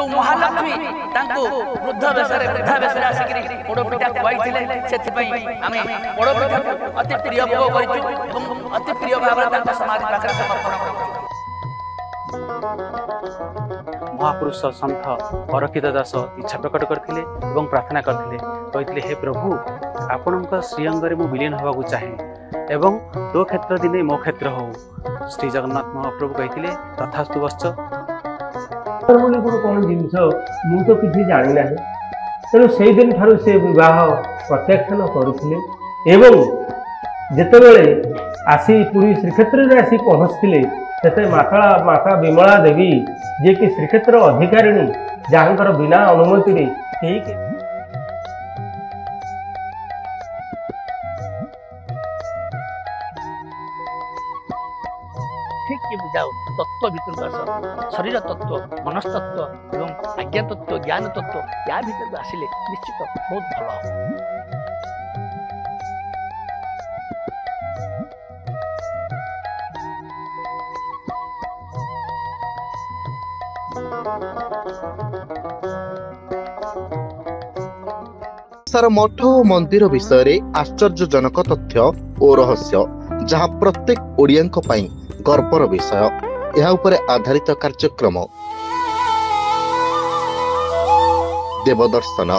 जो महालक्ष्मी तांको वृद्ध बेसरे वृद्धा बेसरे आसिकरी पोड़पिठा खुआइथिले सेथिपई आमे पोड़पिठा अति प्रिय भोग करिछु एवं अति प्रिय भाव तांको समाधि पाखरे समर्पण करिछु। महापुरुष संत अरखित दास इच्छा प्रकट करथिले एवं प्रार्थना करथिले कहिथिले हे प्रभु आपणक श्रीअंगरे मु विलीन होबाकू चाहे एवं तो क्षेत्र दिने मो क्षेत्र हो। श्री जगन्नाथ महाप्रभु कहिथिले तथास्तु वश्च। कौन जिनस मु तो किसी जानी ना तेणु से दिन ठार से विवाह प्रत्याख्यान करुले एवं जेतेबेले आसी पुरी श्रीक्षेत्र में आसी पहुँचते से माता विमला देवी जे कि श्रीक्षेत्र अधिकारिणी जहाँ बिना अनुमति ठीक कि बुझाओ तत्व भीतर आस शरीर तत्व मनस्तत्व एवं आज्ञा तत्व ज्ञान तत्व या भीतर आसिले निश्चित बहुत भल। सारा मठ और मंदिर विषय आश्चर्यजनक तथ्य और रहस्य जहाँ प्रत्येक ओडियांक पाई गर्वर विषय यह उपरे आधारित कार्यक्रम देवदर्शन।